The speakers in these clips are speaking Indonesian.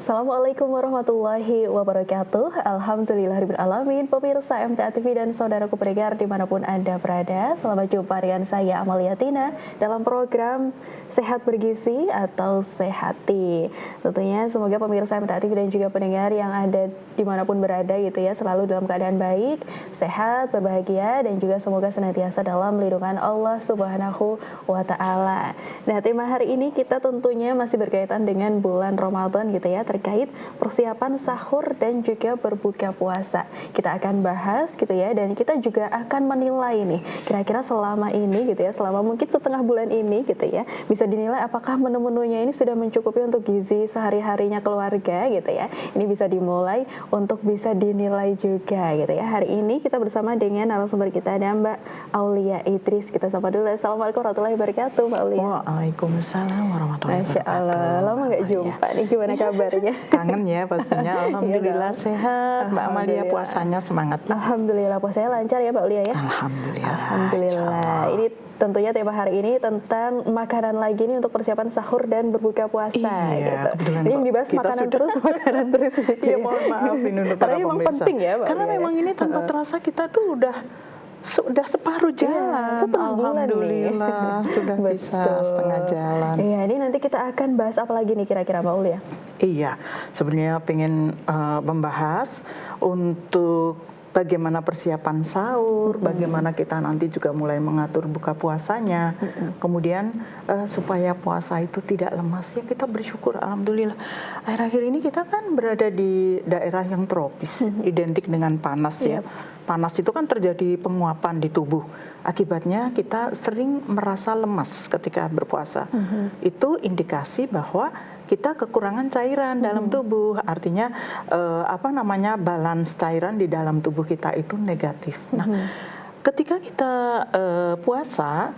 Assalamualaikum warahmatullahi wabarakatuh. Alhamdulillahirrahmanirrahim. Pemirsa MTA TV dan saudaraku pendengar dimanapun Anda berada, selamat jumpa dengan saya Amalia Tina dalam program Sehat Bergizi atau Sehati. Tentunya semoga pemirsa MTA TV dan juga pendengar yang ada dimanapun berada gitu ya, selalu dalam keadaan baik, sehat, berbahagia, dan juga semoga senantiasa dalam lindungan Allah Subhanahu wa Ta'ala. Nah, tema hari ini kita tentunya masih berkaitan dengan bulan Ramadan gitu ya, terkait persiapan sahur dan juga berbuka puasa. Kita akan bahas gitu ya, dan kita juga akan menilai nih kira-kira selama ini gitu ya, selama mungkin setengah bulan ini gitu ya, bisa dinilai apakah menu-menunya ini sudah mencukupi untuk gizi sehari-harinya keluarga gitu ya. Ini bisa dimulai untuk bisa dinilai juga gitu ya. Hari ini kita bersama dengan narasumber kita ada Mbak Aulia Idris. Kita sapa dulu. Assalamualaikum warahmatullahi wabarakatuh, Mbak Aulia. Waalaikumsalam warahmatullahi Masya wabarakatuh. Allah, lama nggak jumpa nih, gimana kabarnya? Kangen ya pastinya. Alhamdulillah sehat. Mbak Amalia puasanya semangat ya? Alhamdulillah puasanya lancar ya Mbak Aulia ya? Alhamdulillah. Alhamdulillah. Ini tentunya tema hari ini tentang makanan lagi nih untuk persiapan sahur dan berbuka puasa. Iya, gitu. kebetulan Ini yang dibahas kita makanan sudah terus, makanan terus. Gitu. Iya, mohon maaf ini untuk para Karena memang pemirsa. penting ya Mbak Karena Aulia, memang ya? ini tanpa terasa kita tuh sudah separuh jalan. setengah bulan Alhamdulillah sudah bisa setengah jalan. Iya, ini nanti kita akan bahas apa lagi nih kira-kira Mbak Aulia? Iya, sebenarnya pengen membahas untuk bagaimana persiapan sahur, bagaimana kita nanti juga mulai mengatur buka puasanya, kemudian supaya puasa itu tidak lemas ya, kita bersyukur alhamdulillah. Akhir-akhir ini kita kan berada di daerah yang tropis, identik dengan panas ya. Panas itu kan terjadi penguapan di tubuh. Akibatnya kita sering merasa lemas ketika berpuasa. Itu indikasi bahwa kita kekurangan cairan dalam tubuh, artinya balance cairan di dalam tubuh kita itu negatif. Nah, ketika kita puasa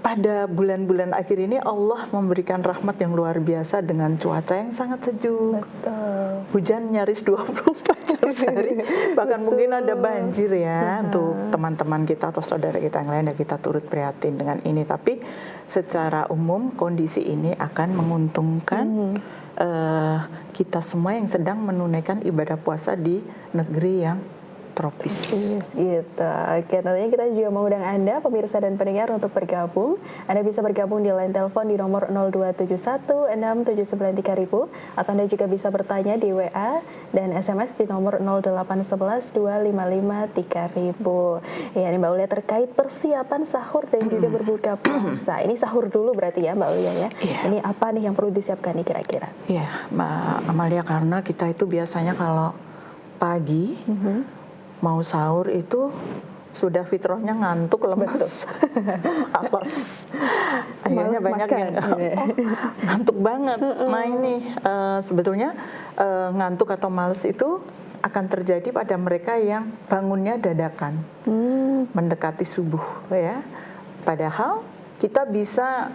pada bulan-bulan akhir ini Allah memberikan rahmat yang luar biasa dengan cuaca yang sangat sejuk. Betul. Hujan nyaris 24 jam sehari, bahkan mungkin ada banjir ya untuk teman-teman kita atau saudara kita yang lain, dan kita turut prihatin dengan ini. Tapi secara umum kondisi ini akan menguntungkan kita semua yang sedang menunaikan ibadah puasa di negeri yang tropis. Gitu. Oke, tentunya kita juga mengundang Anda, pemirsa dan pendengar, untuk bergabung. Anda bisa bergabung di line telepon di nomor 02716793000, atau Anda juga bisa bertanya di WA dan SMS di nomor 08112553000. Ya, ini Mbak Aulia terkait persiapan sahur dan juga berbuka puasa. Ini sahur dulu berarti ya Mbak Aulia ya? Ini apa nih yang perlu disiapkan nih kira-kira? Iya, Mbak Amalia, karena kita itu biasanya kalau pagi mau sahur itu sudah fitrahnya ngantuk, lemes, apes. Akhirnya banyak yang ngantuk banget. Nah ini sebetulnya ngantuk atau males itu akan terjadi pada mereka yang bangunnya dadakan, mendekati subuh ya. Padahal kita bisa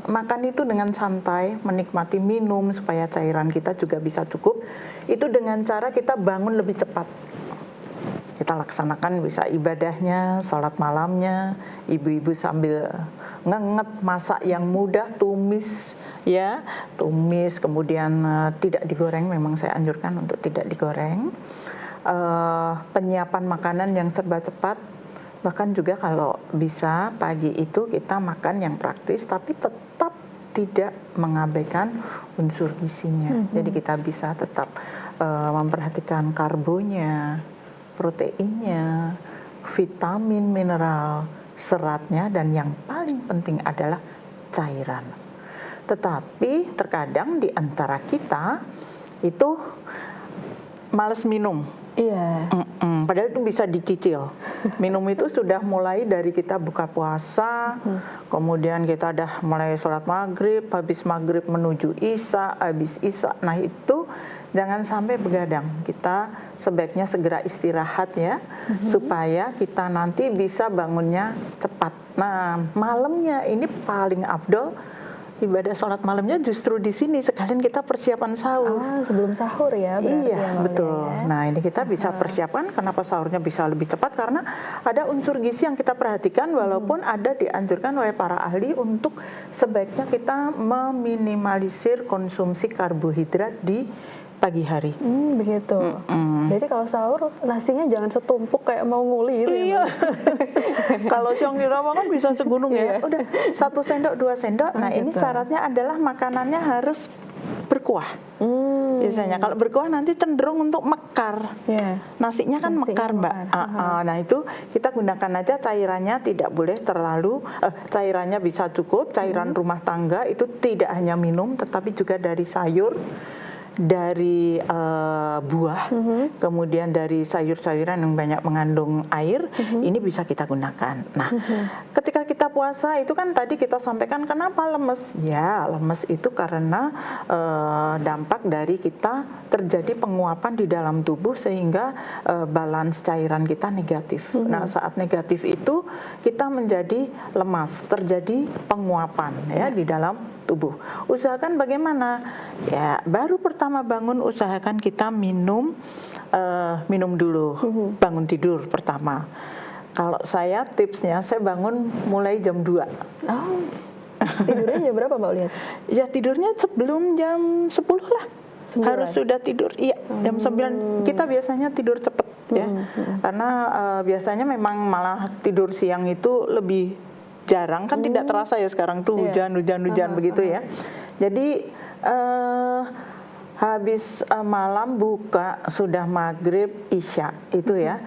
makan itu dengan santai, menikmati minum supaya cairan kita juga bisa cukup. Itu dengan cara kita bangun lebih cepat. Kita laksanakan bisa ibadahnya, sholat malamnya, ibu-ibu sambil ngenget, masak yang mudah, tumis ya, tumis, kemudian tidak digoreng, memang saya anjurkan untuk tidak digoreng. Penyiapan makanan yang serba cepat, bahkan juga kalau bisa pagi itu kita makan yang praktis tapi tetap tidak mengabaikan unsur gizinya. Jadi kita bisa tetap memperhatikan karbonya, proteinnya, vitamin, mineral, seratnya, dan yang paling penting adalah cairan. Tetapi terkadang di antara kita itu malas minum. Iya. Padahal itu bisa dicicil. Minum itu sudah mulai dari kita buka puasa, kemudian kita udah mulai sholat maghrib, habis maghrib menuju isya, habis isya. Nah itu jangan sampai begadang. Kita sebaiknya segera istirahat ya, supaya kita nanti bisa bangunnya cepat. Nah malamnya ini paling afdol ibadah sholat malamnya justru di sini sekalian kita persiapan sahur. Sebelum sahur ya berarti Iya, ya, Mbak betul. Ulia, ya? Nah, ini kita bisa persiapkan kenapa sahurnya bisa lebih cepat karena ada unsur gizi yang kita perhatikan walaupun ada dianjurkan oleh para ahli untuk sebaiknya kita meminimalisir konsumsi karbohidrat di pagi hari. Begitu. Berarti kalau sahur nasinya jangan setumpuk kayak mau nguli gitu Iya. ya, Mbak? Kalau siang kita makan bisa segunung ya. Udah 1 sendok, 2 sendok. Nah, ini gitu. syaratnya adalah makanannya harus berkuah. Biasanya kalau berkuah nanti cenderung untuk mekar. Iya. Nasinya kan Nasinya mekar, Mbak. mekar. Nah, itu kita gunakan aja cairannya, tidak boleh terlalu cairannya bisa cukup. Cairan rumah tangga itu tidak hanya minum tetapi juga dari sayur, dari buah, kemudian dari sayur-sayuran yang banyak mengandung air, ini bisa kita gunakan. Nah, ketika kita puasa itu kan tadi kita sampaikan kenapa lemes? Ya, lemes itu karena dampak dari kita terjadi penguapan di dalam tubuh sehingga balance cairan kita negatif. Nah, saat negatif itu kita menjadi lemas, terjadi penguapan ya di dalam tubuh. Usahakan bagaimana? Ya, baru pertama bangun usahakan kita minum dulu, bangun tidur pertama. Kalau saya tipsnya saya bangun mulai jam 2. Oh. Tidurnya jam berapa, Mbak Ulia? Ya tidurnya sebelum jam 10 lah. 9. Harus sudah tidur. Iya, jam 9 kita biasanya tidur cepet ya. Karena biasanya memang malah tidur siang itu lebih jarang kan tidak terasa ya sekarang tuh hujan begitu ya. Jadi habis malam buka sudah maghrib isya itu ya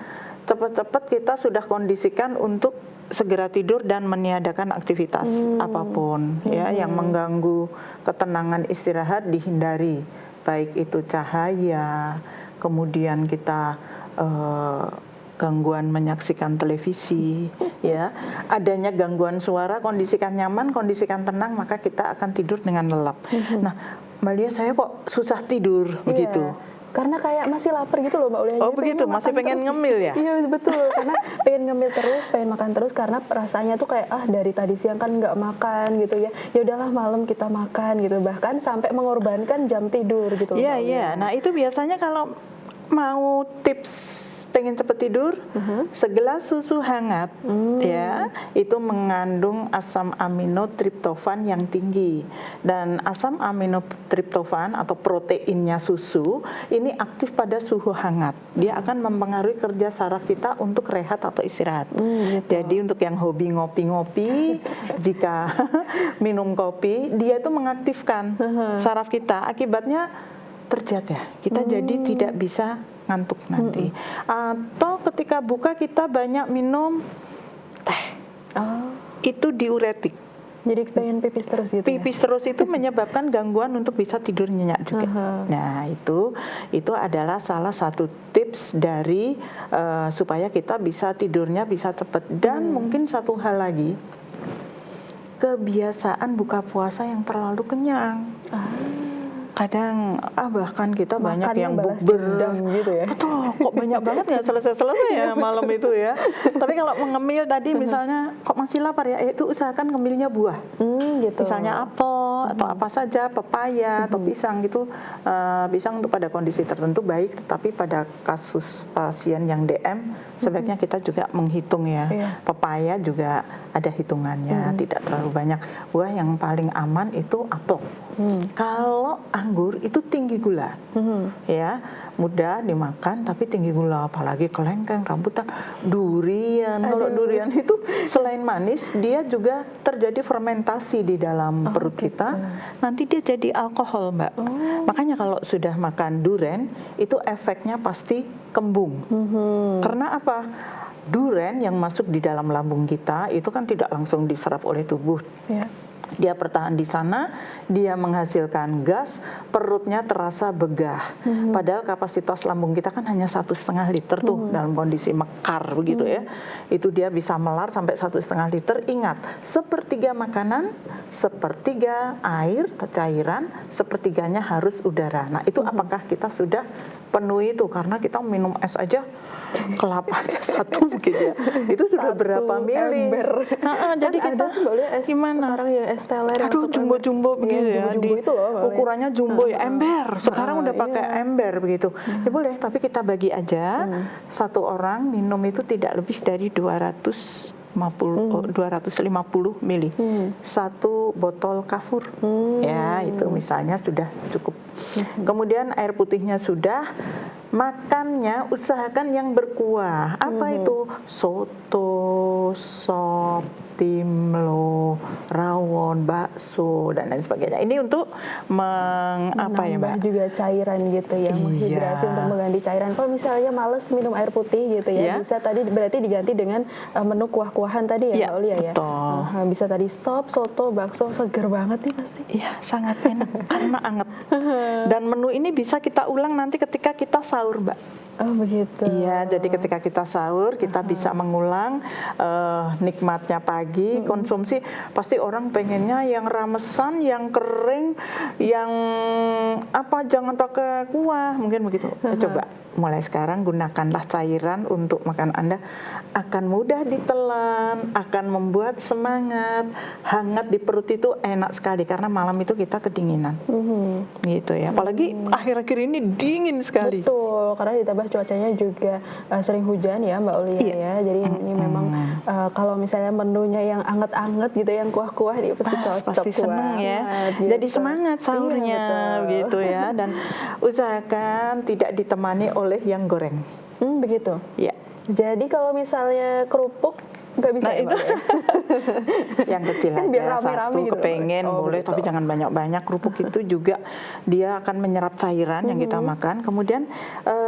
cepat-cepat kita sudah kondisikan untuk segera tidur dan meniadakan aktivitas apapun ya yang mengganggu ketenangan istirahat dihindari, baik itu cahaya, kemudian kita gangguan menyaksikan televisi, ya, adanya gangguan suara, kondisikan nyaman, kondisikan tenang, maka kita akan tidur dengan lelap. Nah, Mbak Lia, saya kok susah tidur begitu? Karena kayak masih lapar gitu loh, Mbak Ulia. Oh begitu, masih pengen ngemil ya? Iya betul, karena pengen ngemil terus, pengen makan terus karena rasanya tuh kayak dari tadi siang kan nggak makan gitu ya. Ya udahlah malam kita makan gitu, bahkan sampai mengorbankan jam tidur gitu. Iya iya. Nah itu biasanya kalau mau tips pengen cepat tidur, segelas susu hangat ya itu mengandung asam amino triptofan yang tinggi, dan asam amino triptofan atau proteinnya susu ini aktif pada suhu hangat. Dia akan mempengaruhi kerja saraf kita untuk rehat atau istirahat. Gitu. Jadi untuk yang hobi ngopi-ngopi, jika minum kopi dia itu mengaktifkan saraf kita, akibatnya terjaga. Kita jadi tidak bisa ngantuk nanti. Atau ketika buka kita banyak minum teh. Itu diuretik. Jadi pengen pipis terus gitu. Pipis terus itu menyebabkan gangguan untuk bisa tidur nyenyak juga. Nah, itu adalah salah satu tips dari supaya kita bisa tidurnya bisa cepat. Dan mungkin satu hal lagi, kebiasaan buka puasa yang terlalu kenyang. Kadang bahkan kita banyak yang bukber gitu ya. Betul, kok banyak banget nggak selesai-selesai ya malam itu ya. Tapi kalau mengemil tadi misalnya kok masih lapar ya, itu usahakan ngemilnya buah. Gitu. Misalnya apel atau apa saja, pepaya atau pisang gitu. Pisang untuk pada kondisi tertentu baik, tetapi pada kasus pasien yang DM sebaiknya kita juga menghitung ya. Pepaya juga ada hitungannya, tidak terlalu banyak. Buah yang paling aman itu apel. Kalau anggur itu tinggi gula, ya mudah dimakan tapi tinggi gula, apalagi kelengkeng, rambutan, durian. Kalau durian itu selain manis, dia juga terjadi fermentasi di dalam perut kita. Nanti dia jadi alkohol, Mbak. Makanya kalau sudah makan durian itu efeknya pasti kembung. Karena apa? Durian yang masuk di dalam lambung kita itu kan tidak langsung diserap oleh tubuh. Dia bertahan di sana, dia menghasilkan gas, perutnya terasa begah. Padahal kapasitas lambung kita kan hanya 1,5 liter tuh dalam kondisi mekar begitu ya. Itu dia bisa melar sampai 1,5 liter. Ingat, 1/3 makanan, 1/3 air, cairan, 1/3-nya harus udara. Nah itu apakah kita sudah penuhi itu, karena kita minum es aja kelapa aja satu gitu ya, itu sudah Satu berapa mili. ember. Jadi Kan kita ada tuh Mbak Lia es gimana? sekarang yang es teler yang Aduh, satu jumbo-jumbo ember. begitu Iya, ya, jumbo-jumbo itu loh, Mbak Lia. ukurannya jumbo ya, ember. Sekarang udah pakai iya. ember begitu. Ya boleh, tapi kita bagi aja, satu orang minum itu tidak lebih dari 250 mili. Satu botol kafur. Ya, itu misalnya sudah cukup. Kemudian air putihnya sudah, makannya usahakan yang berkuah. Apa itu? Soto, sop, timlo, rawon, bakso, dan lain sebagainya. Ini untuk apa ya, Mbak? Nambah juga cairan gitu ya, menghidrasi untuk mengganti cairan. Kalau misalnya males minum air putih gitu ya, bisa tadi berarti diganti dengan menu kuah-kuahan tadi ya, Mbak Lia ya. Betul. Bisa tadi sop, soto, bakso, seger banget nih pasti. Iya, sangat enak karena anget. Dan menu ini bisa kita ulang nanti ketika kita sahur, Mbak. Oh begitu. Iya, jadi ketika kita sahur kita bisa mengulang nikmatnya pagi, konsumsi. Pasti orang pengennya yang ramesan, yang kering, yang apa, jangan pakai kuah, mungkin begitu. Coba mulai sekarang gunakanlah cairan untuk makan Anda, akan mudah ditelan, akan membuat semangat, hangat di perut itu enak sekali karena malam itu kita kedinginan. Gitu ya. Apalagi akhir-akhir ini dingin sekali. Betul, karena ditambah cuacanya juga sering hujan ya Mbak Ulia ya. Jadi ini memang kalau misalnya menunya yang anget-anget gitu, yang kuah-kuah ini pasti cocok. Pasti seneng ya. Gitu. Jadi semangat sahurnya gitu ya. Dan usahakan tidak ditemani oleh yang goreng. Begitu. Ya. Jadi kalau misalnya kerupuk nggak bisa nah ya, itu yang kecil kan aja satu gitu, kepengen boleh, begitu. tapi jangan banyak-banyak. Kerupuk itu juga dia akan menyerap cairan yang kita makan. Kemudian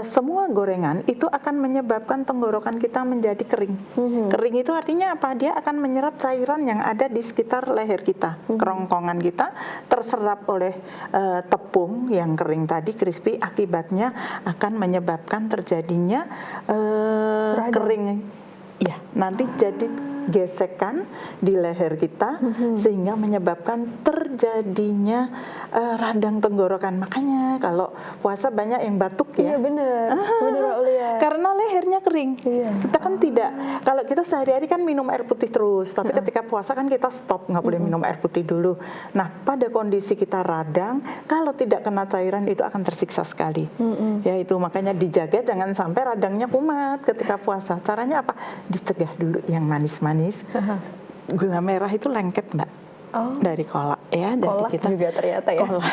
semua gorengan itu akan menyebabkan tenggorokan kita menjadi kering. Kering itu artinya apa? Dia akan menyerap cairan yang ada di sekitar leher kita, kerongkongan kita terserap oleh tepung yang kering tadi, crispy. Akibatnya akan menyebabkan terjadinya kering. Ya, nanti jadi gesekan di leher kita sehingga menyebabkan terjadinya radang tenggorokan. Makanya kalau puasa banyak yang batuk ya. Iya benar, benar Mbak Ulia. Karena lehernya kering. Iya. Kita kan tidak. Kalau kita sehari-hari kan minum air putih terus, tapi ketika puasa kan kita stop, nggak boleh minum air putih dulu. Nah, pada kondisi kita radang, kalau tidak kena cairan itu akan tersiksa sekali. Ya itu makanya dijaga jangan sampai radangnya kumat ketika puasa. Caranya apa? Dicegah dulu yang manis-manis. Gula merah itu lengket, Mbak. Dari kolak ya. Kolak jadi kita juga ternyata ya. Kolak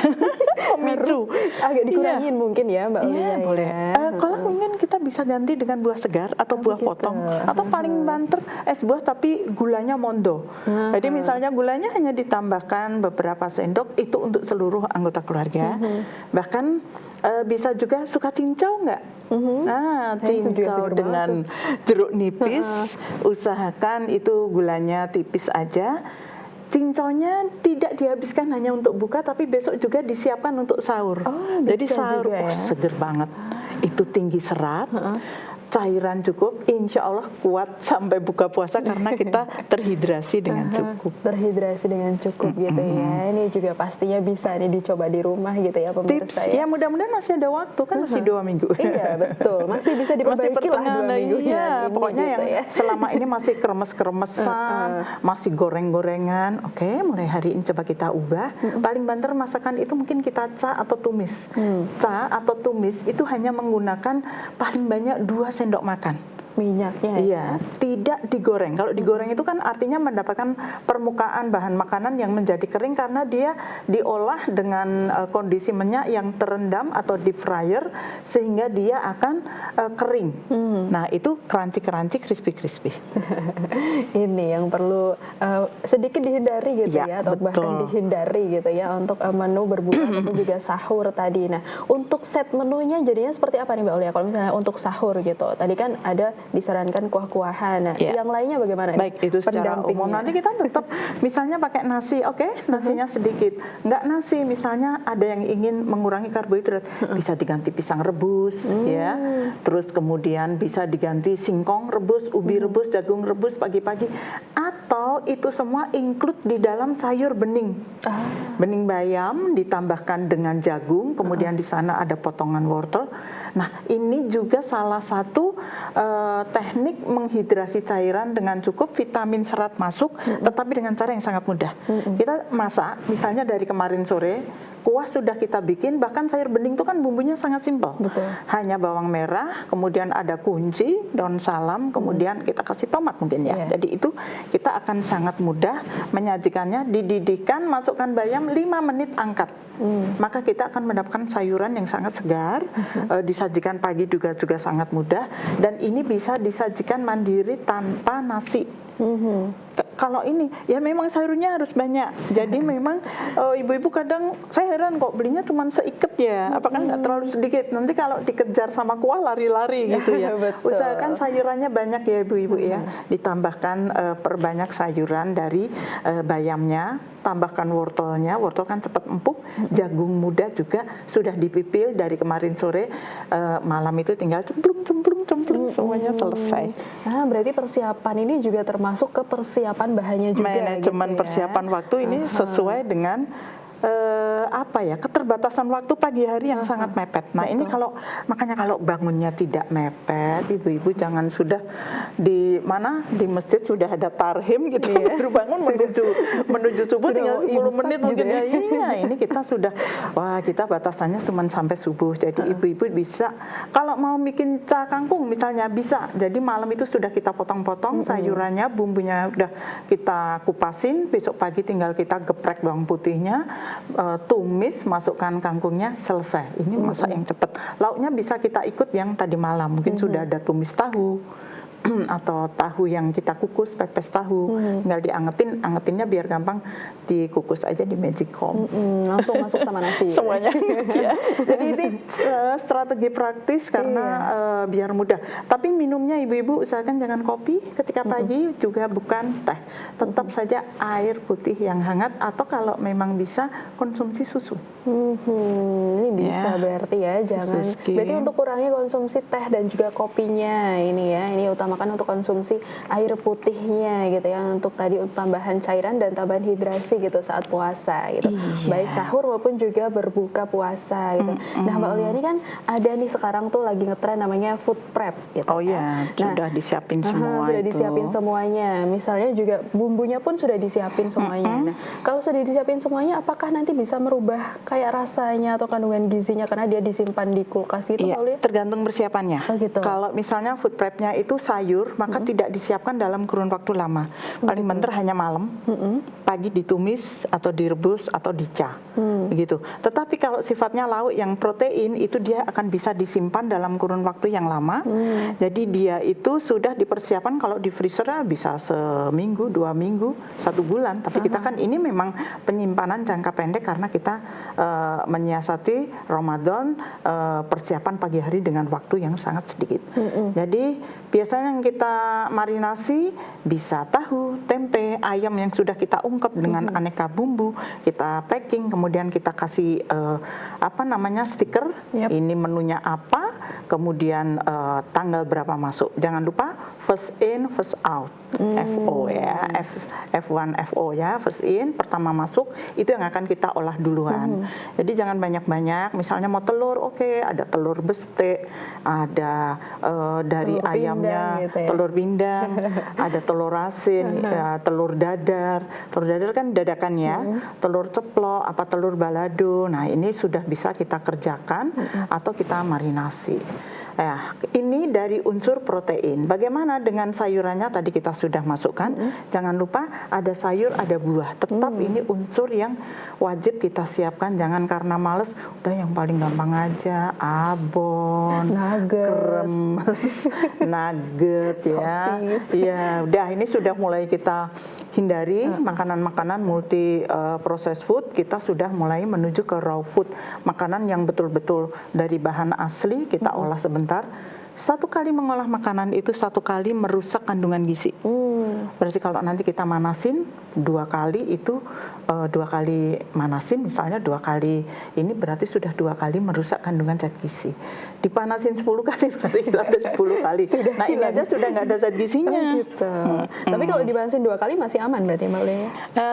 pemicu. Agak dikurangin mungkin ya Mbak Ulia. Iya, boleh. Kolak mungkin kita bisa ganti dengan buah segar atau buah potong, atau paling banter es buah tapi gulanya mondo. Jadi misalnya gulanya hanya ditambahkan beberapa sendok, itu untuk seluruh anggota keluarga. Bahkan bisa juga suka cincau nggak? Nah, cincau dengan jeruk nipis, usahakan itu gulanya tipis aja. Cincaunya tidak dihabiskan hanya untuk buka, tapi besok juga disiapkan untuk sahur. Jadi sahur juga, ya? seger banget. Itu tinggi serat, cairan cukup, insya Allah kuat sampai buka puasa karena kita terhidrasi dengan cukup. Terhidrasi dengan cukup gitu ya. Ini juga pastinya bisa nih dicoba di rumah gitu ya pemirsa. Tips ya, mudah-mudahan masih ada waktu, kan masih 2 minggu. Iya betul, masih bisa diperbaiki masih lah 2 minggunya. Iya, pokoknya gitu yang ya. selama ini masih kremes-kremesan, masih goreng-gorengan. Oke, mulai hari ini coba kita ubah. Paling banter masakan itu mungkin kita ca atau tumis. Ca atau tumis itu hanya menggunakan paling banyak 2 sendok makan. Minyaknya Iya, tidak digoreng. Kalau digoreng itu kan artinya mendapatkan permukaan bahan makanan yang menjadi kering karena dia diolah dengan kondisi minyak yang terendam atau deep fryer sehingga dia akan kering. Nah, itu crunchy, crispy. Ini yang perlu sedikit dihindari gitu ya, atau bahkan dihindari gitu ya untuk menu berbuka ataupun juga sahur tadi. Nah, untuk set menunya jadinya seperti apa nih Mbak Ulia? Kalau misalnya untuk sahur gitu, tadi kan ada disarankan kuah-kuahan. Nah, yang lainnya bagaimana? Baik, itu secara umum. Nanti kita tetap misalnya pakai nasi, oke, nasinya sedikit. Nggak nasi, misalnya ada yang ingin mengurangi karbohidrat, bisa diganti pisang rebus, ya. Terus kemudian bisa diganti singkong rebus, ubi rebus, jagung rebus pagi-pagi. Atau itu semua include di dalam sayur bening. Bening bayam ditambahkan dengan jagung, kemudian di sana ada potongan wortel. Nah, ini juga salah satu teknik menghidrasi cairan dengan cukup, vitamin serat masuk, tetapi dengan cara yang sangat mudah. Kita masak, misalnya dari kemarin sore, kuah sudah kita bikin, bahkan sayur bening itu kan bumbunya sangat simpel. Betul. Hanya bawang merah, kemudian ada kunci, daun salam, kemudian kita kasih tomat mungkin ya. Iya. Jadi itu kita akan sangat mudah menyajikannya, dididihkan, masukkan bayam, 5 menit angkat. Maka kita akan mendapatkan sayuran yang sangat segar, disajikan pagi juga sangat mudah, dan ini bisa disajikan mandiri tanpa nasi. Kalau ini ya memang sayurnya harus banyak. Jadi memang ibu-ibu kadang saya heran kok belinya cuma seikat ya. Apakah nggak terlalu sedikit? Nanti kalau dikejar sama kuah lari-lari gitu ya. Betul. Usahakan sayurannya banyak ya ibu-ibu ya. Ditambahkan perbanyak sayuran dari bayamnya, tambahkan wortelnya. Wortel kan cepat empuk. Jagung muda juga sudah dipipil dari kemarin sore. Malam itu tinggal cemplung semuanya selesai. Nah, berarti persiapan ini juga termasuk ke persiapan bahannya juga. Manajemen gitu ya. persiapan waktu ini sesuai dengan keterbatasan waktu pagi hari yang sangat mepet. Nah, ini makanya kalau bangunnya tidak mepet, ibu-ibu jangan sudah di masjid sudah ada tarhim gitu, baru bangun menuju subuh tinggal 10 menit mungkin ya. Iya, ini kita sudah kita batasannya cuma sampai subuh. Jadi ibu-ibu bisa kalau mau bikin ca kangkung misalnya bisa. Jadi malam itu sudah kita potong-potong sayurannya, bumbunya udah kita kupasin, besok pagi tinggal kita geprek bawang putihnya, tumis, masukkan kangkungnya, selesai. Ini masak yang cepat. Lauknya bisa kita ikut yang tadi malam, mungkin sudah ada tumis tahu atau tahu yang kita kukus, pepes tahu, tinggal angetinnya biar gampang, dikukus aja di Magicom. Langsung masuk sama nasi. Semuanya ya. Jadi ini strategi praktis karena biar mudah. Tapi minumnya ibu-ibu usahakan jangan kopi ketika pagi, juga bukan teh. Tetap saja air putih yang hangat, atau kalau memang bisa konsumsi susu. Ini bisa berarti ya, jangan. Berarti untuk kurangi konsumsi teh dan juga kopinya ini ya. Ini utamakan untuk konsumsi air putihnya gitu ya, untuk tambahan cairan dan tambahan hidrasi gitu saat puasa gitu. Baik sahur maupun juga berbuka puasa gitu. Nah, Mbak Uliani kan ada nih sekarang tuh lagi ngetren namanya food prep gitu. Oh iya, sudah disiapin semua sudah itu. disiapin semuanya. Misalnya juga bumbunya pun sudah disiapin semuanya. Nah, kalau sudah disiapin semuanya, apakah nanti bisa merubah kayak rasanya atau kandungan gizinya karena dia disimpan di kulkas itu? Iya, tergantung persiapannya. Oh, gitu. Kalau misalnya food prepnya itu sayur, maka tidak disiapkan dalam kurun waktu lama. Paling bentar hanya malam, pagi ditumis atau direbus atau dicah, begitu. Tetapi kalau sifatnya lauk yang protein itu dia akan bisa disimpan dalam kurun waktu yang lama. Jadi dia itu sudah dipersiapkan, kalau di freezer bisa seminggu, 2 minggu, 1 bulan. Tapi kita kan ini memang penyimpanan jangka pendek karena kita menyiasati Ramadan, persiapan pagi hari dengan waktu yang sangat sedikit. Jadi biasanya yang kita marinasi bisa tahu, tempe, ayam yang sudah kita ungkep dengan aneka bumbu, kita packing, kemudian kita kasih stiker, ini menunya apa, kemudian tanggal berapa masuk. Jangan lupa first in, first out. FO ya, F1 FO ya, first in, pertama masuk, itu yang akan kita olah duluan. Jadi jangan banyak-banyak, misalnya mau telur, oke, ada telur bestek, ada dari telur ayamnya, gitu ya? Telur pindang, ada telur asin, telur dadar. Telur dadar kan dadakan ya, telur ceplok, telur balado. Nah, ini sudah bisa kita kerjakan atau kita marinasi. Ini dari unsur protein. Bagaimana dengan sayurannya? Tadi kita sudah masukkan. Jangan lupa ada sayur, ada buah. Tetap ini unsur yang wajib kita siapkan. Jangan karena males, udah yang paling gampang aja, abon, kremes, nugget ya. Ya, udah ini sudah mulai kita hindari makanan-makanan multi processed food. Kita sudah mulai menuju ke raw food, makanan yang betul-betul dari bahan asli kita olah sebentar. Satu kali mengolah makanan itu satu kali merusak kandungan gizi. Berarti kalau nanti kita manasin 2 kali itu 2 kali manasin misalnya 2 kali ini berarti sudah 2 kali merusak kandungan zat gizi. Dipanasin 10 kali berarti kita ada 10 kali. Nah ini aja sudah nggak ada zat gizinya. Gitu. Tapi kalau dipanasin 2 kali masih aman berarti Mbak Lia?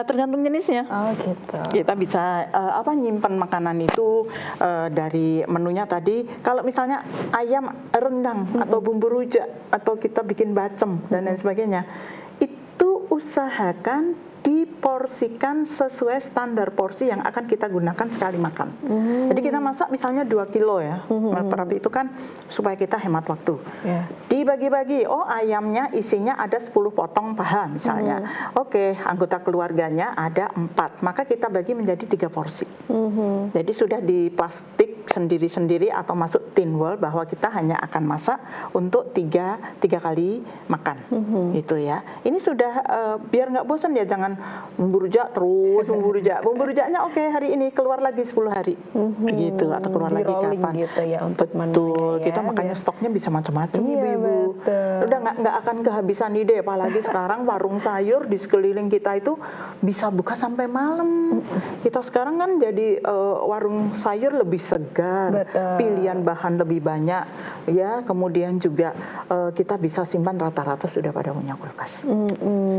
Tergantung jenisnya. Oh gitu. Kita bisa nyimpan makanan itu dari menunya tadi. Kalau misalnya ayam rendang atau bumbu rujak atau kita bikin bacem dan lain sebagainya, itu usahakan diporsikan sesuai standar porsi yang akan kita gunakan sekali makan. Jadi kita masak misalnya 2 kilo ya, terapi itu kan supaya kita hemat waktu. Dibagi-bagi, oh ayamnya isinya ada 10 potong paha misalnya. Oke, anggota keluarganya ada 4, maka kita bagi menjadi 3 porsi. Jadi sudah di plastik sendiri-sendiri atau masuk tin wall bahwa kita hanya akan masak untuk 3 kali makan. Itu ya. Ini sudah biar nggak bosan ya, jangan bumbu rujak terus bumbu rujak. Bumbu rujaknya oke, hari ini keluar lagi 10 hari. Gitu atau keluar lagi kapan. Gitu ya untuk betul, menunya, kita makanya stoknya bisa macam-macam ibu-ibu. Betul. Udah nggak akan kehabisan ide, apalagi sekarang warung sayur di sekeliling kita itu bisa buka sampai malam. Kita sekarang kan jadi warung sayur lebih segar, pilihan bahan lebih banyak ya, kemudian juga kita bisa simpan rata-rata sudah pada punya kulkas.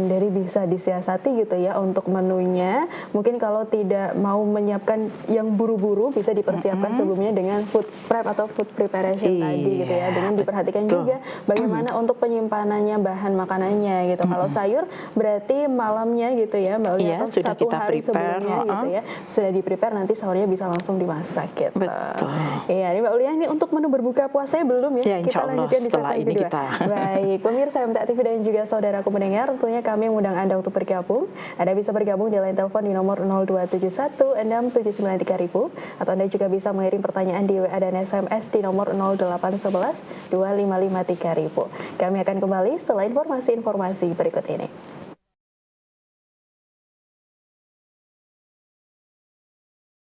Jadi bisa disiasati gitu ya untuk menunya. Mungkin kalau tidak mau menyiapkan yang buru-buru bisa dipersiapkan sebelumnya dengan food prep atau food preparation tadi gitu ya. Dengan diperhatikan juga bagaimana untuk penyimpanannya bahan makanannya gitu. Kalau sayur berarti malamnya gitu ya Mbak Lia, atau sudah 1 kita hari prepare, sebelumnya gitu ya. Sudah di prepare, nanti sahurnya bisa langsung dimasak gitu. Betul. Iya, ini Mbak Lia, ini untuk menu berbuka puasanya belum ya? Ya, insya Allah lanjutkan di setelah segmen ini kedua. kita. Baik, pemirsa MTA TV dan juga saudaraku mendengar, tentunya kami mengundang Anda untuk bergabung. Anda bisa bergabung di line telepon di nomor 0271 679 3000, atau Anda juga bisa mengirim pertanyaan di WA dan SMS di nomor 0811 255 3000. Kami akan kembali setelah informasi-informasi berikut ini.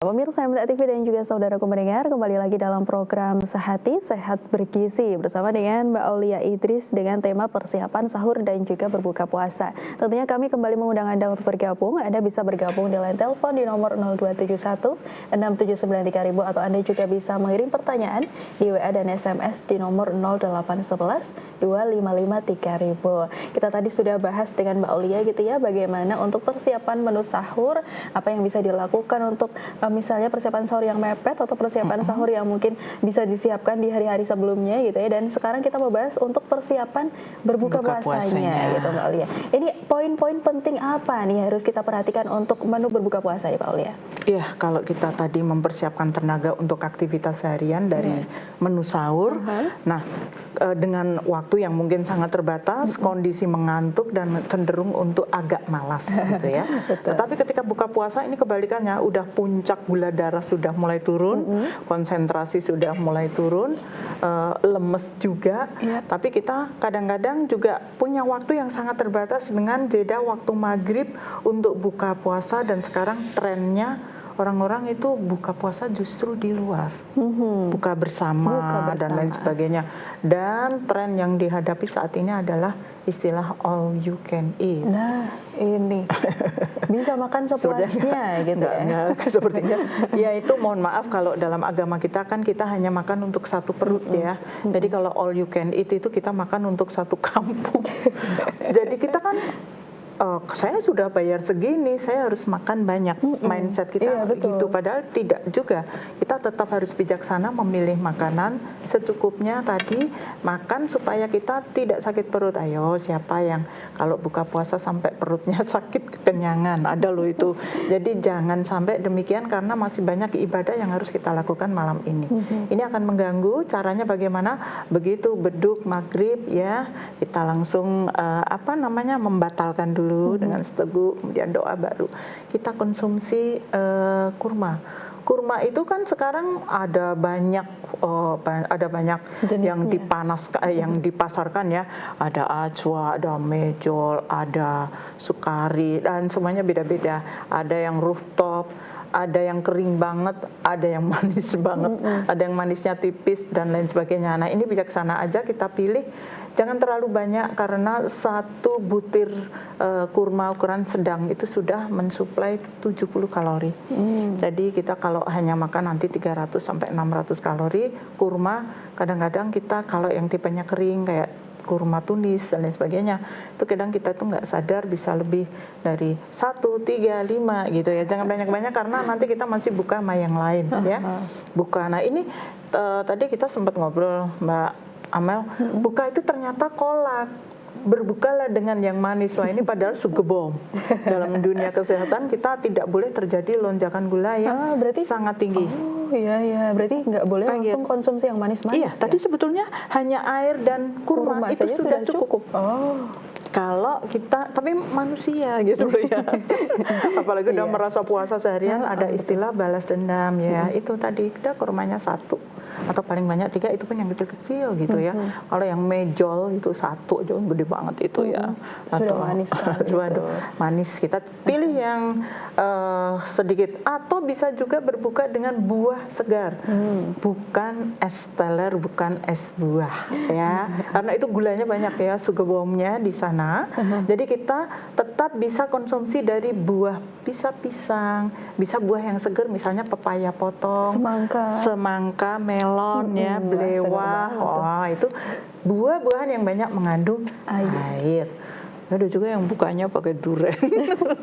Pemirsa MTA TV dan juga saudaraku mendengar, kembali lagi dalam program Sehati Sehat Bergizi bersama dengan Mbak Aulia Idris dengan tema persiapan sahur dan juga berbuka puasa. Tentunya kami kembali mengundang Anda untuk bergabung. Anda bisa bergabung di line telepon di nomor 0271 679 3000, atau Anda juga bisa mengirim pertanyaan di WA dan SMS di nomor 0811 255 3000. Kita tadi sudah bahas dengan Mbak Aulia gitu ya, bagaimana untuk persiapan menu sahur, apa yang bisa dilakukan untuk misalnya persiapan sahur yang mepet atau persiapan sahur yang mungkin bisa disiapkan di hari-hari sebelumnya gitu ya. Dan sekarang kita mau bahas untuk persiapan berbuka puasanya gitu Mbak Aulia. Ini poin-poin penting apa nih harus kita perhatikan untuk menu berbuka puasa nih Mbak Aulia? Iya, kalau kita tadi mempersiapkan tenaga untuk aktivitas harian dari menu sahur, nah dengan waktu yang mungkin sangat terbatas, kondisi mengantuk dan cenderung untuk agak malas gitu ya. Tetapi ketika buka puasa ini kebalikannya, udah puncak gula darah sudah mulai turun, konsentrasi sudah mulai turun, lemes juga. Tapi kita kadang-kadang juga punya waktu yang sangat terbatas dengan jeda waktu maghrib untuk buka puasa, dan sekarang trennya orang-orang itu buka puasa justru di luar, buka bersama dan lain sebagainya. Dan tren yang dihadapi saat ini adalah istilah all you can eat. Nah, ini bisa makan sepuasnya gitu ya. Enggak, sepertinya ya itu, mohon maaf kalau dalam agama kita kan kita hanya makan untuk satu perut ya. Jadi kalau all you can eat itu kita makan untuk satu kampung. Jadi kita kan saya sudah bayar segini, saya harus makan banyak. Mindset kita gitu, padahal tidak juga. Kita tetap harus bijaksana memilih makanan secukupnya tadi, makan supaya kita tidak sakit perut. Ayo, siapa yang kalau buka puasa sampai perutnya sakit kekenyangan? Ada loh itu. Jadi jangan sampai demikian, karena masih banyak ibadah yang harus kita lakukan malam ini. Ini akan mengganggu. Caranya bagaimana? Begitu beduk maghrib ya, kita langsung membatalkan dulu dengan seteguk, kemudian doa baru kita konsumsi kurma. Kurma itu kan sekarang ada banyak yang yang dipasarkan ya. Ada ajwa, ada mejol, ada sukari, dan semuanya beda-beda. Ada yang rooftop, ada yang kering banget, ada yang manis banget, ada yang manisnya tipis dan lain sebagainya. Nah, ini bijaksana aja kita pilih jangan terlalu banyak karena satu butir kurma ukuran sedang itu sudah mensuplai 70 kalori. Jadi kita kalau hanya makan nanti 300 sampai 600 kalori, kurma kadang-kadang kita kalau yang tipenya kering kayak kurma tunis dan lain sebagainya, itu kadang kita tuh nggak sadar bisa lebih dari 1, 3, 5 gitu ya. Jangan banyak-banyak karena nanti kita masih buka sama yang lain ya. Buka. Nah ini tadi kita sempat ngobrol Mbak Amel, buka itu ternyata kolak. Berbukalah dengan yang manis. Wah ini padahal sugebom. Dalam dunia kesehatan kita tidak boleh terjadi lonjakan gula yang sangat tinggi. Oh iya, berarti nggak boleh langsung konsumsi yang manis-manis. Iya, tadi sebetulnya hanya air dan kurma itu sudah cukup. Oh. Kalau kita, tapi manusia gitu loh ya. Apalagi udah merasa puasa seharian, ada istilah balas dendam ya. Itu tadi udah kurmanya 1 atau paling banyak 3, itu pun yang kecil-kecil gitu ya. Kalau yang mejol itu 1 aja gede banget itu ya. Sudah manis gitu. Manis, kita pilih yang sedikit. Atau bisa juga berbuka dengan buah segar, bukan es teler, bukan es buah ya. Karena itu gulanya banyak ya, sugebomnya di sana. Jadi kita tetap bisa konsumsi dari buah, bisa pisang, bisa buah yang segar, misalnya pepaya potong, semangka, melon ya, belewah. Oh, itu buah-buahan yang banyak mengandung air. Ada juga yang bukanya pakai durian.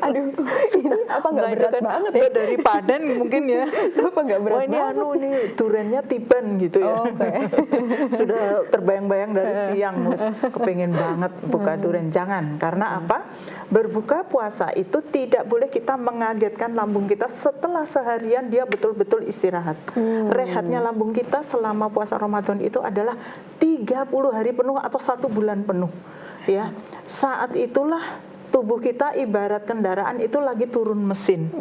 Aduh, ini apa nggak berat kan banget ya? Dari Padan mungkin ya. Apa nggak berat ini banget? ini duriannya tiban gitu ya. Sudah terbayang-bayang dari siang, kepengen banget buka durian. Jangan, karena apa? Berbuka puasa itu tidak boleh kita mengagetkan lambung kita setelah seharian dia betul-betul istirahat. Rehatnya lambung kita selama puasa Ramadan itu adalah 30 hari penuh atau 1 bulan penuh. Ya, saat itulah tubuh kita ibarat kendaraan itu lagi turun mesin,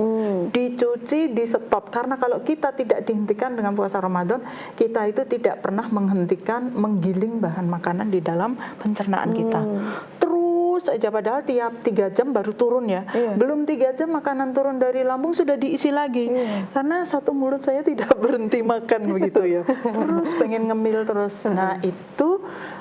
dicuci, di stop. Karena kalau kita tidak dihentikan dengan puasa Ramadan, kita itu tidak pernah menghentikan menggiling bahan makanan di dalam pencernaan kita. Terus aja, padahal tiap 3 jam baru turun ya. Belum 3 jam makanan turun dari lambung sudah diisi lagi. Karena satu mulut saya tidak berhenti makan begitu ya. Terus pengen ngemil terus. Nah itu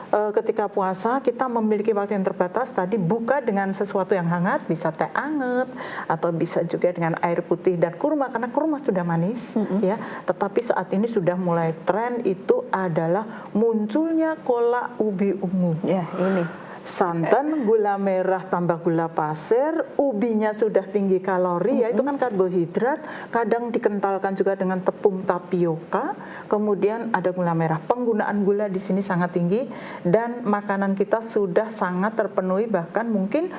ketika puasa kita memiliki waktu yang terbatas, tadi buka dengan sesuatu yang hangat, bisa teh anget atau bisa juga dengan air putih dan kurma, karena kurma sudah manis ya. Tetapi saat ini sudah mulai tren itu adalah munculnya kolak ubi ungu. Ya, ini santan, gula merah tambah gula pasir, ubinya sudah tinggi kalori ya, itu kan karbohidrat, kadang dikentalkan juga dengan tepung tapioka, kemudian ada gula merah. Penggunaan gula di sini sangat tinggi dan makanan kita sudah sangat terpenuhi, bahkan mungkin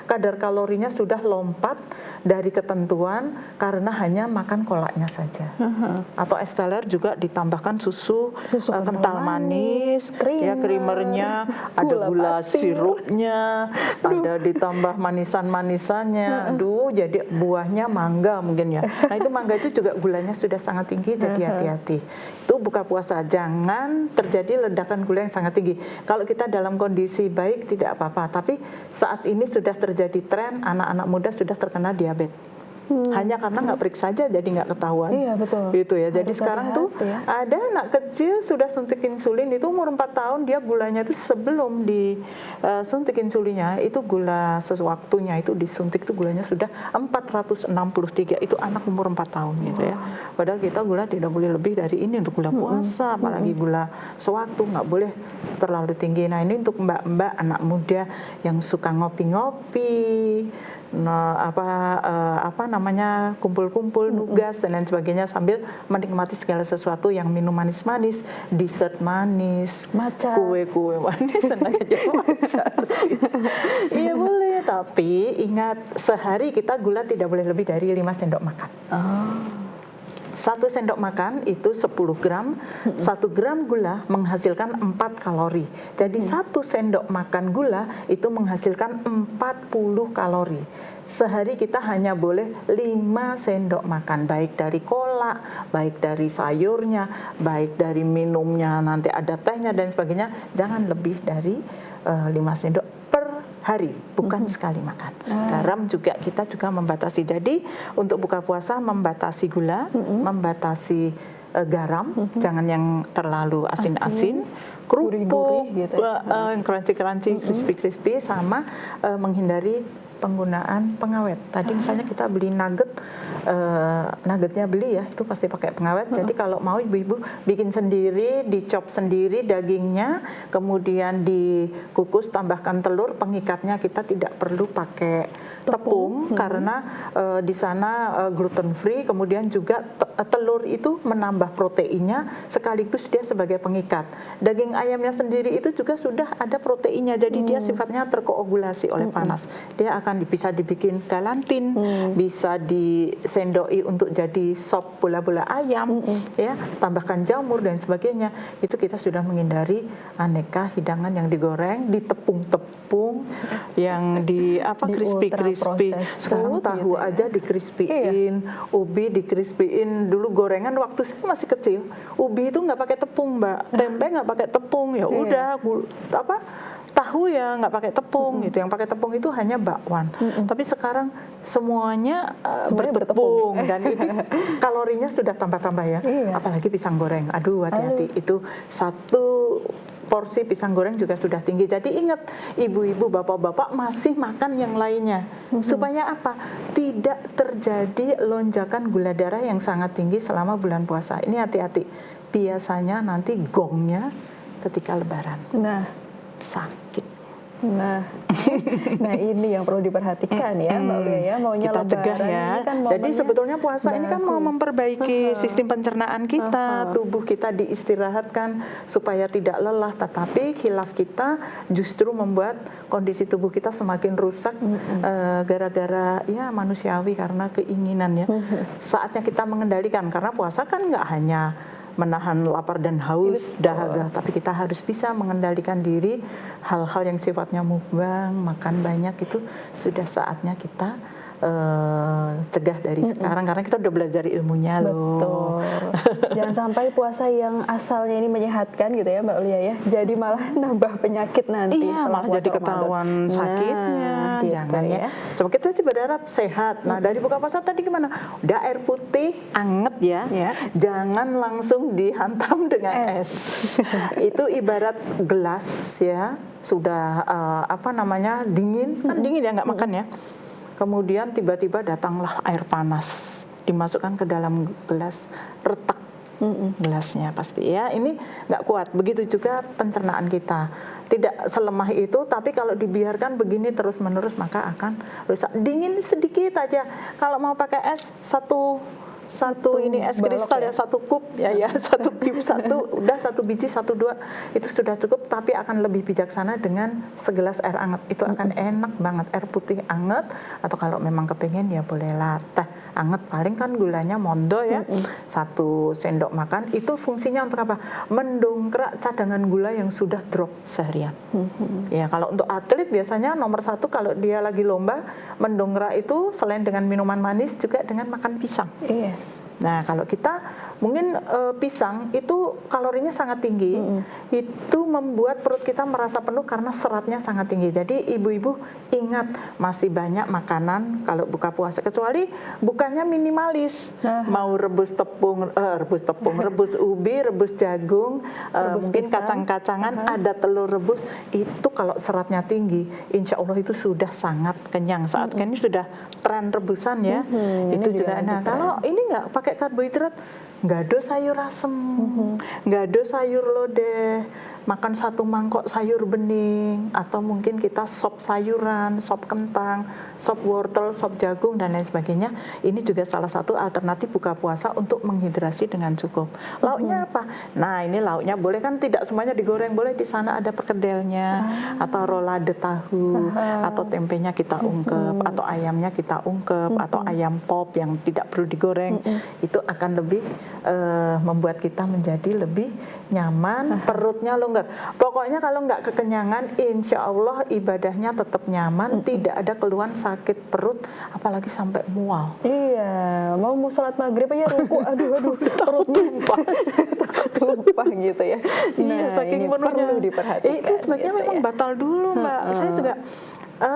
kadar kalorinya sudah lompat dari ketentuan karena hanya makan kolaknya saja. Atau es teler juga ditambahkan susu kental manis, ya creamernya, ada gula sirupnya, ada ditambah manisan-manisannya. Aduh, jadi buahnya mangga mungkin ya. Nah, itu mangga itu juga gulanya sudah sangat tinggi, jadi hati-hati. Itu buka puasa jangan terjadi ledakan gula yang sangat tinggi. Kalau kita dalam kondisi baik tidak apa-apa, tapi saat ini sudah terjadi tren anak-anak muda sudah terkena diabetes. Hanya karena nggak periksa saja jadi nggak ketahuan. Iya, betul. Gitu ya. Jadi sekarang tuh ada anak kecil sudah suntik insulin, itu umur 4 tahun dia gulanya itu sebelum disuntik insulinnya itu gula sewaktunya itu disuntik itu gulanya sudah 463, itu anak umur 4 tahun gitu ya. Padahal kita gula tidak boleh lebih dari ini untuk gula puasa, apalagi gula sewaktu nggak boleh terlalu tinggi. Nah ini untuk mbak-mbak anak muda yang suka ngopi-ngopi, kumpul-kumpul, nugas dan lain sebagainya sambil menikmati segala sesuatu yang minum manis-manis, dessert manis, kue-kue manis, enak aja matcha. Iya boleh, tapi ingat sehari kita gula tidak boleh lebih dari 5 sendok makan. 1 sendok makan itu 10 gram, 1 gram gula menghasilkan 4 kalori. Jadi 1 sendok makan gula itu menghasilkan 40 kalori. Sehari kita hanya boleh 5 sendok makan, baik dari kolak, baik dari sayurnya, baik dari minumnya, nanti ada tehnya dan sebagainya. Jangan lebih dari 5 sendok per hari, bukan sekali makan. Garam juga kita juga membatasi. Jadi untuk buka puasa membatasi gula, membatasi garam, jangan yang terlalu asin-asin, Gurih-gurih kerupuk, gitu ya. yang crunchy-crunchy, crispy-crispy, sama menghindari penggunaan pengawet. Tadi misalnya kita beli nuggetnya beli ya, itu pasti pakai pengawet. Jadi kalau mau ibu-ibu bikin sendiri, dicop sendiri dagingnya, kemudian dikukus, tambahkan telur, pengikatnya kita tidak perlu pakai tepung karena di sana gluten free, kemudian juga telur itu menambah proteinnya sekaligus dia sebagai pengikat. Daging ayamnya sendiri itu juga sudah ada proteinnya, jadi dia sifatnya terkoagulasi oleh panas. Dia akan bisa dibikin galantin, bisa disendoi untuk jadi sop bola-bola ayam, ya, tambahkan jamur dan sebagainya. Itu kita sudah menghindari aneka hidangan yang digoreng, ditepung-tepung, yang di crispy. Sekarang tahu gitu ya. aja dikrispiin, ubi dikrispiin. Dulu gorengan waktu saya masih kecil, ubi itu nggak pakai tepung, Mbak, tempe nggak pakai tepung, ya udah tahu ya nggak pakai tepung gitu. Yang pakai tepung itu hanya bakwan. Tapi sekarang semuanya bertepung dan itu kalorinya sudah tambah-tambah ya. Apalagi pisang goreng. Aduh, hati-hati, itu satu porsi pisang goreng juga sudah tinggi. Jadi ingat, ibu-ibu, bapak-bapak masih makan yang lainnya. Supaya apa? Tidak terjadi lonjakan gula darah yang sangat tinggi selama bulan puasa. Ini hati-hati. Biasanya nanti gongnya ketika lebaran. Sakit. Nah ini yang perlu diperhatikan ya Mbak Ulia ya, maunya kita cegah ya. Kan jadi sebetulnya puasa ini kan mau memperbaiki sistem pencernaan kita, tubuh kita diistirahatkan supaya tidak lelah, tetapi khilaf kita justru membuat kondisi tubuh kita semakin rusak gara-gara ya manusiawi karena keinginan ya. Saatnya kita mengendalikan, karena puasa kan nggak hanya menahan lapar dan haus, dahaga, tapi kita harus bisa mengendalikan diri. Hal-hal yang sifatnya mukbang, makan banyak, itu sudah saatnya kita cegah dari sekarang, karena kita udah belajar ilmunya loh. Betul. Jangan sampai puasa yang asalnya ini menyehatkan gitu ya Mbak Ulia ya, jadi malah nambah penyakit nanti. Iya, malah jadi ketahuan sakitnya. Gitu jangan ya. Coba kita sih berharap sehat. Nah, dari buka puasa tadi gimana? Udah air putih anget ya. Jangan langsung dihantam dengan es. Itu ibarat gelas ya, sudah dingin, kan dingin ya, nggak makan ya. Kemudian tiba-tiba datanglah air panas, dimasukkan ke dalam gelas, retak gelasnya pasti ya. Ini nggak kuat. Begitu juga pencernaan kita. Tidak selemah itu, tapi kalau dibiarkan begini terus-menerus maka akan rusak. Dingin sedikit aja. Kalau mau pakai es, satu ini es kristal ya, satu kup ya, satu biji, 1, 2 itu sudah cukup. Tapi akan lebih bijaksana dengan segelas air hangat, itu akan enak banget. Air putih hangat, atau kalau memang kepengen ya bolehlah teh hangat, paling kan gulanya mondo ya, 1 sendok makan. Itu fungsinya untuk apa? Mendongkrak cadangan gula yang sudah drop seharian. Ya, kalau untuk atlet biasanya nomor 1 kalau dia lagi lomba, mendongkrak itu selain dengan minuman manis juga dengan makan pisang. Nah, kalau kita mungkin pisang itu kalorinya sangat tinggi, itu membuat perut kita merasa penuh karena seratnya sangat tinggi. Jadi ibu-ibu ingat, masih banyak makanan kalau buka puasa, kecuali bukannya minimalis, mau rebus ubi, rebus jagung, mungkin kacang-kacangan, ada telur rebus, itu kalau seratnya tinggi, insya Allah itu sudah sangat kenyang. Saat ini sudah tren rebusan ya, itu juga. Nah, kalau ini nggak pakai karbohidrat, nggak ada sayur asem, nggak ada sayur lodeh, makan 1 mangkok sayur bening, atau mungkin kita sop sayuran, sop kentang, sop wortel, sop jagung, dan lain sebagainya. Ini juga salah satu alternatif buka puasa untuk menghidrasi dengan cukup. Lauknya apa? Nah, ini lauknya boleh kan tidak semuanya digoreng, boleh di sana ada perkedelnya, atau rolade tahu, atau tempenya kita ungkep, atau ayamnya kita ungkep, atau ayam pop yang tidak perlu digoreng. Itu akan lebih membuat kita menjadi lebih nyaman, perutnya longgar. Pokoknya kalau nggak kekenyangan, insya Allah ibadahnya tetap nyaman, tidak ada keluhan sakit perut, apalagi sampai mual. Iya, mau sholat maghrib aja ruku, aduh, takut tumpah gitu ya. Iya, saking penuhnya. Perlu diperhatikan. Itu sebenarnya gitu memang batal dulu, Mbak. Saya juga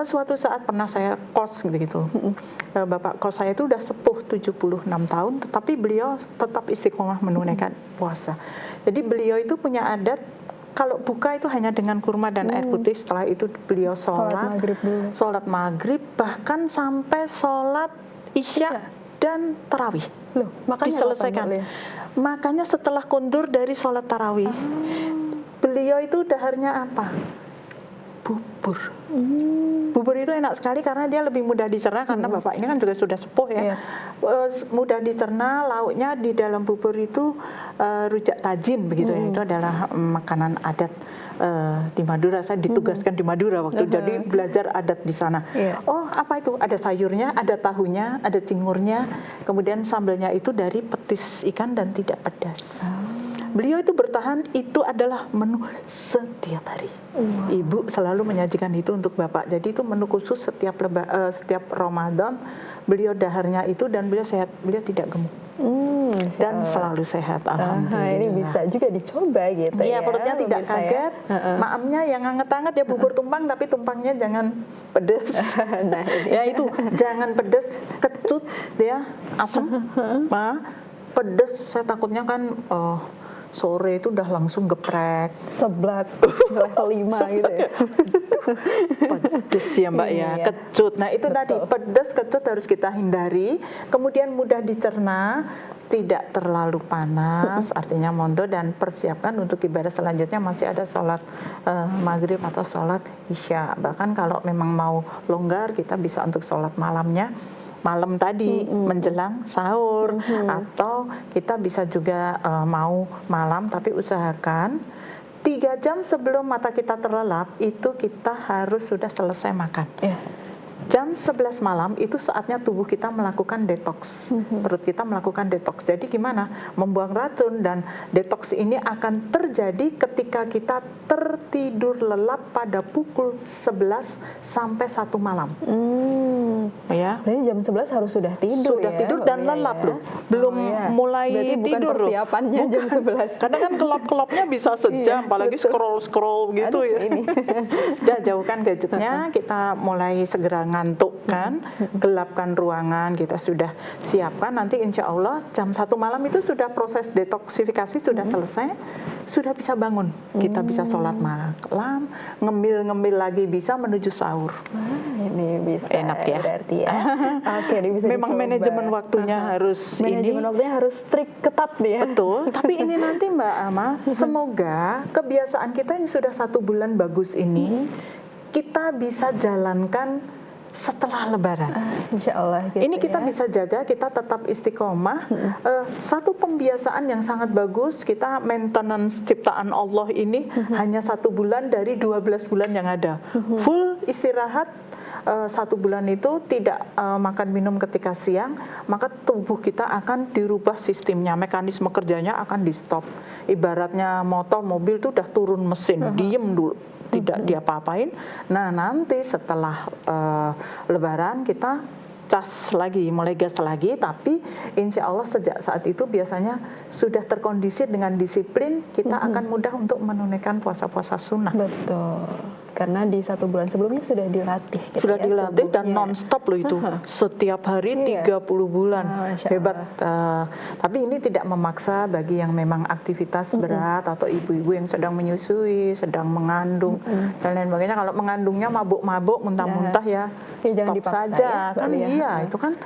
Suatu saat pernah saya kos begitu. Bapak kos saya itu udah sepuh 76 tahun, tetapi beliau tetap istiqomah menunaikan puasa. Jadi beliau itu punya adat kalau buka itu hanya dengan kurma dan air putih. Setelah itu beliau sholat maghrib, bahkan sampai sholat isya dan tarawih. Loh, diselesaikan. Makanya setelah kundur dari sholat tarawih, beliau itu daharnya apa? Bubur. Bubur itu enak sekali karena dia lebih mudah dicerna, karena bapak ini kan juga sudah sepuh ya. Mudah dicerna, lauknya di dalam bubur itu rujak tajin begitu ya. Itu adalah makanan adat di Madura. Saya ditugaskan di Madura waktu jadi belajar adat di sana. Oh, apa itu? Ada sayurnya, ada tahunya, ada cingurnya, kemudian sambelnya itu dari petis ikan dan tidak pedas. Beliau itu bertahan, itu adalah menu setiap hari. Ibu selalu menyajikan itu untuk bapak. Jadi itu menu khusus setiap Ramadan. Beliau daharnya itu dan beliau sehat, beliau tidak gemuk. Dan selalu sehat, alhamdulillah. Ini bisa juga dicoba gitu ya. Iya, perutnya tidak kaget. Maamnya yang hangat-hangat ya, bubur tumpang, tapi tumpangnya jangan pedes. Nah, ya itu, jangan pedes, kecut ya, asam. Pedes, saya takutnya kan sore itu udah langsung geprek, seblak level 5 gitu ya. Pedes ya Mbak ya, kecut. Nah itu tadi, pedes, kecut harus kita hindari. Kemudian mudah dicerna, tidak terlalu panas, artinya mondo, dan persiapkan untuk ibadah selanjutnya. Masih ada sholat maghrib atau sholat isya. Bahkan kalau memang mau longgar, kita bisa untuk sholat malamnya malam tadi menjelang sahur, atau kita bisa juga mau malam, tapi usahakan 3 jam sebelum mata kita terlelap itu kita harus sudah selesai makan. Jam 11 malam itu saatnya tubuh kita melakukan detox, perut kita melakukan detox. Jadi gimana? Membuang racun, dan detox ini akan terjadi ketika kita tertidur lelap pada pukul 11 sampai 1 malam. Ya. Berarti jam 11 harus sudah tidur. Sudah tidur dan lelap loh. Belum mulai berarti tidur loh. Persiapannya jam 11. Karena kan kelop-kelopnya bisa sejam, apalagi scroll-scroll gitu. Aduh, ya. Udah jauhkan gadgetnya, kita mulai segera ngantuk kan, gelapkan ruangan, kita sudah siapkan, nanti insya Allah jam 1 malam itu sudah proses detoksifikasi sudah selesai, sudah bisa bangun, kita bisa sholat malam, ngemil-ngemil lagi, bisa menuju sahur. Ini bisa enak ya, berarti ya. Oke, ini bisa memang dicoba. manajemen waktunya harus manajemen waktunya harus strict, ketat nih ya. Betul, tapi ini nanti Mbak Ama, semoga kebiasaan kita yang sudah 1 bulan bagus ini kita bisa jalankan setelah Lebaran. Insya Allah gitu. Ini kita bisa jaga, kita tetap istiqomah. Satu pembiasaan yang sangat bagus, kita maintenance ciptaan Allah ini hanya 1 bulan dari 12 bulan yang ada. Full istirahat. 1 bulan itu tidak makan minum ketika siang, maka tubuh kita akan dirubah sistemnya, mekanisme kerjanya akan di stop. Ibaratnya motor, mobil itu udah turun mesin, diem dulu, tidak diapa-apain. Nah nanti setelah Lebaran kita cas lagi, mulai gas lagi, tapi insya Allah sejak saat itu biasanya sudah terkondisi dengan disiplin, kita akan mudah untuk menunaikan puasa-puasa sunnah. Betul. Karena di 1 bulan sebelumnya sudah dilatih. Gitu sudah ya, dilatih tubuhnya. Dan non-stop loh itu. Setiap hari 30 bulan. Hebat. Tapi ini tidak memaksa bagi yang memang aktivitas berat atau ibu-ibu yang sedang menyusui, sedang mengandung dan lain sebagainya. Kalau mengandungnya mabuk-mabuk, muntah-muntah ya stop saja. Kan iya, itu kan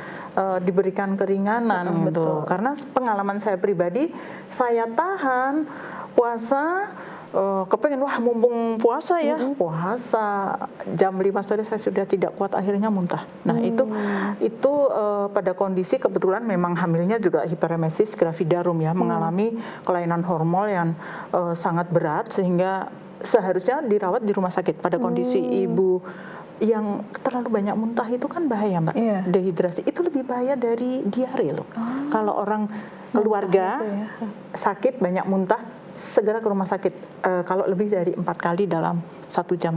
diberikan keringanan gitu. Karena pengalaman saya pribadi, saya tahan puasa, kepengen wah mumpung puasa ya, puasa jam 5 sore saya sudah tidak kuat, akhirnya muntah. Nah itu pada kondisi kebetulan memang hamilnya juga hiperemesis gravidarum ya, mengalami kelainan hormon yang sangat berat, sehingga seharusnya dirawat di rumah sakit. Pada kondisi ibu yang terlalu banyak muntah itu kan bahaya Mbak, dehidrasi itu lebih bahaya dari diare loh. Kalau orang keluarga sakit banyak muntah, segera ke rumah sakit. Kalau lebih dari 4 kali dalam 1 jam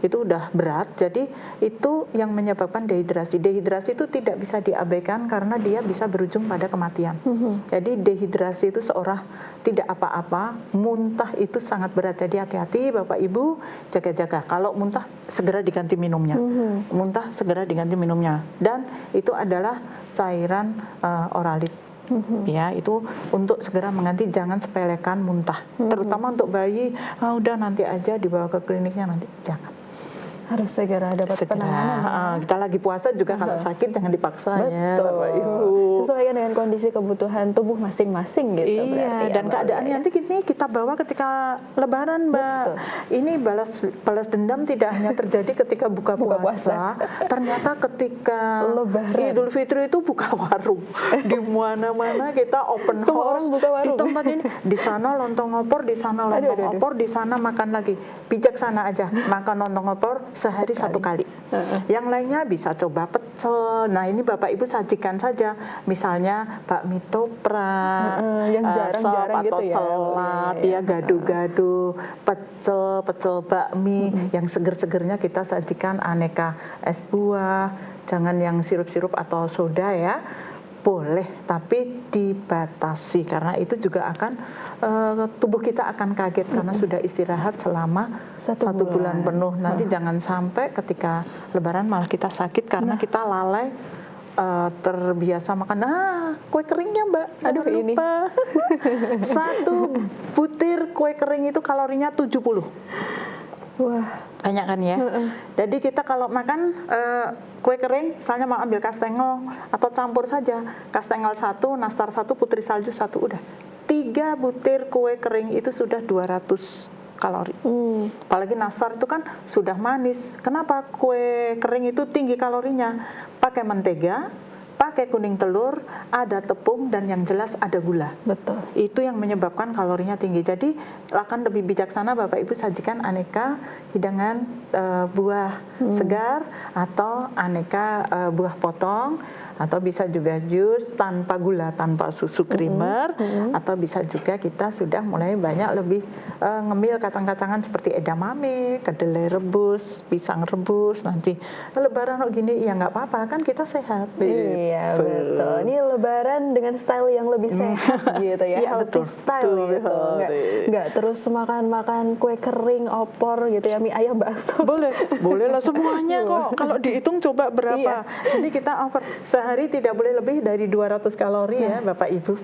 itu udah berat. Jadi itu yang menyebabkan dehidrasi. Dehidrasi itu tidak bisa diabaikan karena dia bisa berujung pada kematian. Jadi dehidrasi itu seorang tidak apa-apa, muntah itu sangat berat. Jadi hati-hati Bapak Ibu, jaga-jaga. Kalau muntah segera diganti minumnya. Muntah segera diganti minumnya. Dan itu adalah cairan oralit. Ya, itu untuk segera mengganti, jangan sepelekan muntah. Terutama untuk bayi, udah nanti aja dibawa ke kliniknya nanti, jangan. Harus segera dapat penanganan. Kita lagi puasa juga kalau sakit jangan dipaksa ya Bapak Ibu. Sesuaikan dengan kondisi kebutuhan tubuh masing-masing gitu. Iya, dan keadaan nanti kita bawa ketika Lebaran, Mbak. Ini balas dendam tidak hanya terjadi ketika buka puasa. Ternyata ketika Lebaran, Idul Fitri itu buka warung. Di mana-mana kita open house. Di tempat ini, di sana lontong opor, di sana lontong opor, di sana makan lagi. Bijaksana aja, makan lontong opor sehari 1 kali. Yang lainnya bisa coba pecel. Nah, ini Bapak Ibu sajikan saja. Misalnya bakmi toprak, yang jarang-jarang atau gitu ya. selat, ya gado-gado, pecel bakmi. Yang seger-segernya kita sajikan aneka es buah. Jangan yang sirup-sirup atau soda ya. Boleh, tapi dibatasi karena itu juga akan tubuh kita akan kaget karena sudah istirahat selama 1 bulan penuh. Nanti jangan sampai ketika Lebaran malah kita sakit karena kita lalai terbiasa makan. Kue keringnya Mbak, aduh ini lupa. 1 butir kue kering itu kalorinya 70. Wah, banyak kan ya. Jadi kita kalau makan kue kering, misalnya mau ambil kastengel atau campur saja, kastengel 1, nastar 1, putri salju 1, udah 3 butir kue kering itu sudah 200 kalori. Apalagi nastar itu kan sudah manis. Kenapa kue kering itu tinggi kalorinya? Pakai mentega, pakai kuning telur, ada tepung, dan yang jelas ada gula. Betul. Itu yang menyebabkan kalorinya tinggi. Jadi akan lebih bijaksana Bapak Ibu sajikan aneka hidangan buah segar atau aneka buah potong, atau bisa juga jus tanpa gula, tanpa susu creamer, atau bisa juga kita sudah mulai banyak lebih ngemil kacang-kacangan seperti edamame, kedelai rebus, pisang rebus. Nanti Lebaran kok gini, ya nggak apa-apa kan kita sehat. Iya betul. Ini Lebaran dengan style yang lebih sehat gitu ya, healthy style gitu. Nggak terus makan kue kering, opor gitu ya, mie ayam, bakso. Boleh lah semuanya kok. Kalau dihitung coba berapa. Jadi kita over sehari tidak boleh lebih dari 200 kalori ya Bapak Ibu.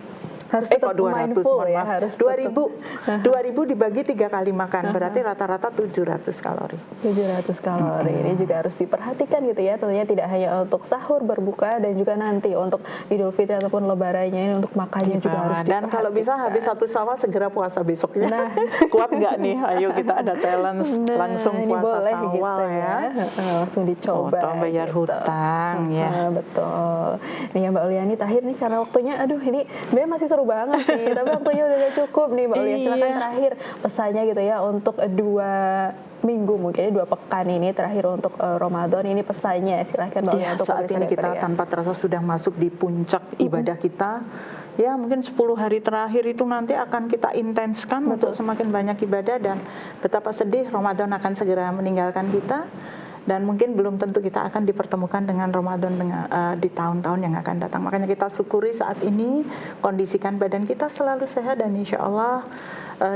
Harus tetap 200 ya, harus 2000 dibagi 3 kali makan, berarti rata-rata 700 kalori. 700 kalori. Ini juga harus diperhatikan gitu ya. Tentunya tidak hanya untuk sahur, berbuka, dan juga nanti untuk Idul Fitri ataupun Lebarannya ini untuk makannya juga harus diperhatikan. Dan kalau bisa habis 1 Syawal segera puasa besoknya. Kuat nggak nih? Ayo kita ada challenge langsung puasa Syawal gitu ya. Langsung dicoba. Potong bayar hutang ya. Betul. Nih ya Mbak Uliani, terakhir nih karena waktunya ini sebenarnya masih seru banget nih, tapi waktunya udah gak cukup nih Mbak Ulia. Silakan terakhir pesannya gitu ya untuk 2 minggu, mungkin 2 pekan ini terakhir untuk Ramadan ini, pesannya silahkan Mbak Ulia. Saat ini kita tanpa terasa sudah masuk di puncak ibadah kita. Ya mungkin 10 hari terakhir itu nanti akan kita intenskan untuk semakin banyak ibadah, dan betapa sedih Ramadan akan segera meninggalkan kita. Dan mungkin belum tentu kita akan dipertemukan dengan Ramadan di tahun-tahun yang akan datang. Makanya kita syukuri saat ini, kondisikan badan kita selalu sehat, dan insya Allah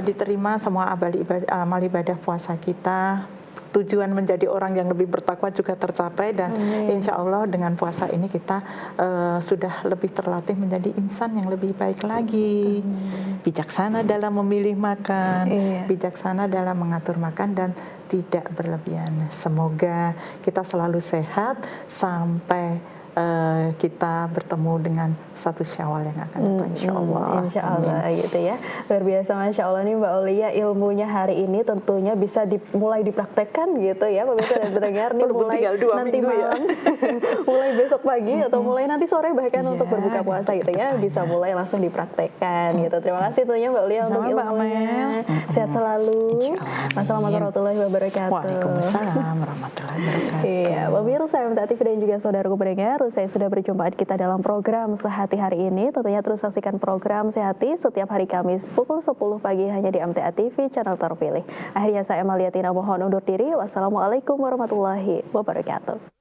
diterima semua amal ibadah puasa kita. Tujuan menjadi orang yang lebih bertakwa juga tercapai, dan insya Allah dengan puasa ini kita sudah lebih terlatih menjadi insan yang lebih baik lagi. Bijaksana dalam memilih makan, bijaksana dalam mengatur makan, dan tidak berlebihan. Semoga kita selalu sehat sampai kita bertemu dengan 1 Syawal yang akan datang, insya Allah. Insya Allah gitu ya. Luar biasa, Masya Allah nih Mbak Ulia, ilmunya hari ini tentunya bisa mulai dipraktekkan gitu ya pemirsa dan pendengar nih, mulai nanti malam, mulai besok pagi atau mulai nanti sore bahkan untuk berbuka puasa gitu ya, bisa mulai langsung dipraktekkan gitu. Terima kasih tentunya Mbak Ulia untuk ilmunya. Sehat selalu. Wassalamualaikum warahmatullahi wabarakatuh. Waalaikumsalam warahmatullahi wabarakatuh. Iya, pemirsa MTA TV dan juga saudaraku pendengar, baru saya sudah berjumpa kita dalam program Sehati hari ini. Tentunya terus saksikan program Sehati setiap hari Kamis pukul 10 pagi hanya di MTA TV channel terpilih. Akhirnya saya Amalia Tina mohon undur diri. Wassalamualaikum warahmatullahi wabarakatuh.